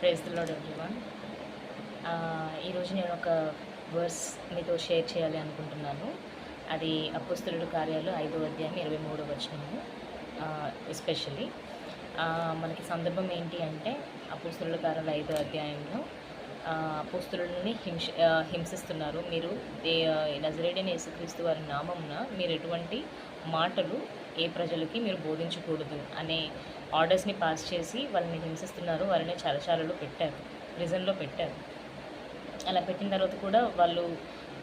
Praise the lord everyone. ఈరోజు నేను ఒక వర్స్ మీతో షేర్ చేయాలి అనుకుంటున్నాను. అది అపోస్తలుల కార్యాలు 5వ అధ్యాయం 23వ వచనము. ఎస్పెషల్లీ మనకి సందర్భం ఏంటి అంటే, అపోస్తలుల కార్యాలు 5వ అధ్యాయంలో అపోస్తలులని హింసిస్తున్నారు. మీరు నజరేయుడైన యేసుక్రీస్తు వారి నామమున మీరు ఎటువంటి మాటలు ఏ ప్రజలకి మీరు బోధించకూడదు అనే ఆర్డర్స్ని పాస్ చేసి వాళ్ళని హింసిస్తున్నారు. వాళ్ళని చెరసాలలో పెట్టారు, ప్రిజన్లో పెట్టారు. అలా పెట్టిన తర్వాత కూడా వాళ్ళు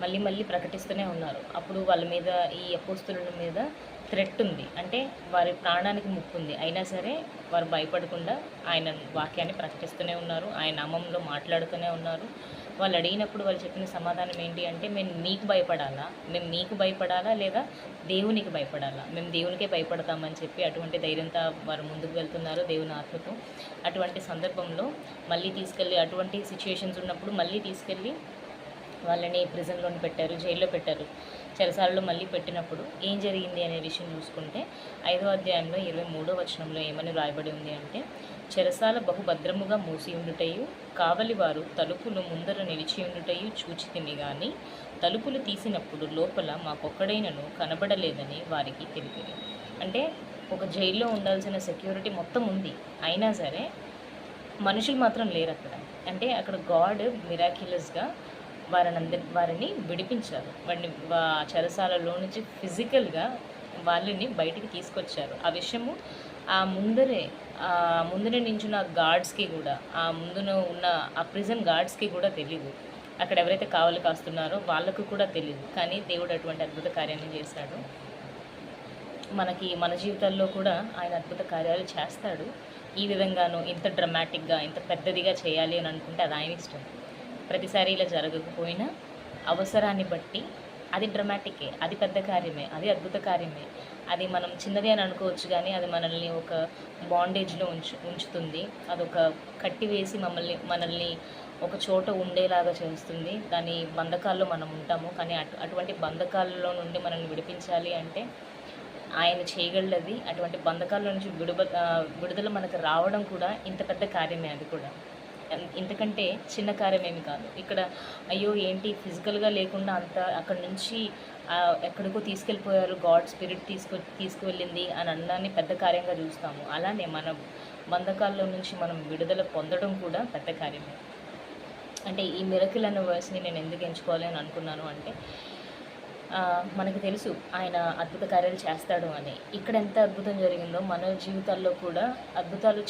మళ్ళీ మళ్ళీ ప్రకటిస్తూనే ఉన్నారు. అప్పుడు వాళ్ళ మీద, ఈ అపోస్తలుల మీద థ్రెట్ ఉంది, అంటే వారి ప్రాణానికి ముప్పు ఉంది. అయినా సరే వారు భయపడకుండా ఆయన వాక్యాన్ని ప్రకటిస్తూనే ఉన్నారు, ఆయన నామంలో మాట్లాడుతూనే ఉన్నారు. వాళ్ళు అడిగినప్పుడు వాళ్ళు చెప్పిన సమాధానం ఏంటి అంటే, మేము మీకు భయపడాలా లేదా దేవునికి భయపడాలా? మేము దేవునికే భయపడతామని చెప్పి అటువంటి ధైర్యంతో వారు ముందుకు వెళ్తున్నారు దేవుని ఆత్మతో. అటువంటి సందర్భంలో మళ్ళీ తీసుకెళ్ళి, అటువంటి సిచ్యుయేషన్స్ ఉన్నప్పుడు మళ్ళీ తీసుకెళ్ళి వాళ్ళని ప్రిజన్లోని పెట్టారు, జైల్లో పెట్టారు. చెరసాలలో మళ్ళీ పెట్టినప్పుడు ఏం జరిగింది అనే విషయం చూసుకుంటే, 5వ అధ్యాయంలో 23వ వచనంలో ఏమని రాయబడి ఉంది అంటే, చెరసాల బహుభద్రముగా మూసి ఉండుటయు, కావలి వారు తలుపులు ముందర నిలిచి ఉండుటయు చూచి తిని గాని తలుపులు తీసినప్పుడు లోపల మాకొక్కడైనను కనబడలేదని వారికి తెలిపింది. అంటే ఒక జైల్లో ఉండాల్సిన సెక్యూరిటీ మొత్తం ఉంది, అయినా సరే మనుషులు మాత్రం లేరు అక్కడ. అంటే అక్కడ గాడ్ మిరాక్యులస్గా వారిని విడిపించారు. వాడిని చెరసాలలో నుంచి ఫిజికల్గా వాళ్ళని బయటికి తీసుకొచ్చారు. ఆ విషయము ముందరే నించున్న గార్డ్స్కి కూడా, ఆ ముందున ఉన్న ఆ ప్రిజన్ గార్డ్స్కి కూడా తెలీదు. అక్కడ ఎవరైతే కావలి కాస్తున్నారో వాళ్ళకు కూడా తెలీదు. కానీ దేవుడు అటువంటి అద్భుత కార్యాన్ని చేశాడు. మన జీవితాల్లో కూడా ఆయన అద్భుత కార్యాలు చేస్తాడు. ఈ విధంగాను ఇంత డ్రమాటిక్గా, ఇంత పెద్దదిగా చేయాలి అని అనుకుంటే అది ఆయన ఇష్టం. ప్రతిసారి ఇలా జరగకపోయినా అవసరాన్ని బట్టి అది డ్రమాటికే, అది పెద్ద కార్యమే, అది అద్భుత కార్యమే. అది మనం చిన్నది అని అనుకోవచ్చు, కానీ అది మనల్ని ఒక బాండేజ్లో ఉంచుతుంది. అదొక కట్టి వేసి మనల్ని ఒక చోట ఉండేలాగా చేస్తుంది. దాని బంధకాల్లో మనం ఉంటాము. కానీ అటువంటి బంధకాలలో నుండి మనల్ని విడిపించాలి అంటే ఆయన చేయగలది. అటువంటి బంధకాల నుంచి విడుదల మనకు రావడం కూడా ఇంత పెద్ద కార్యమే. అది కూడా ఇంతకంటే చిన్న కార్యమేమి కాదు. ఇక్కడ అయ్యో ఏంటి ఫిజికల్గా లేకుండా అంత అక్కడి నుంచి ఎక్కడికో తీసుకెళ్ళిపోయారు, గాడ్ స్పిరిట్ తీసుకువెళ్ళింది అని అన్నాన్ని పెద్ద కార్యంగా చూస్తాము. అలానే మన బంధకాల్లో నుంచి మనం విడుదల పొందడం కూడా పెద్ద కార్యమే. అంటే ఈ మిరకిల్ అనే వర్స్ని నేను ఎందుకు ఎంచుకోవాలి అని అనుకున్నాను అంటే, మనకి తెలుసు ఆయన అద్భుత కార్యాలు చేస్తాడు అని. ఇక్కడ ఎంత అద్భుతం జరిగిందో మన జీవితాల్లో కూడా అద్భుతాలు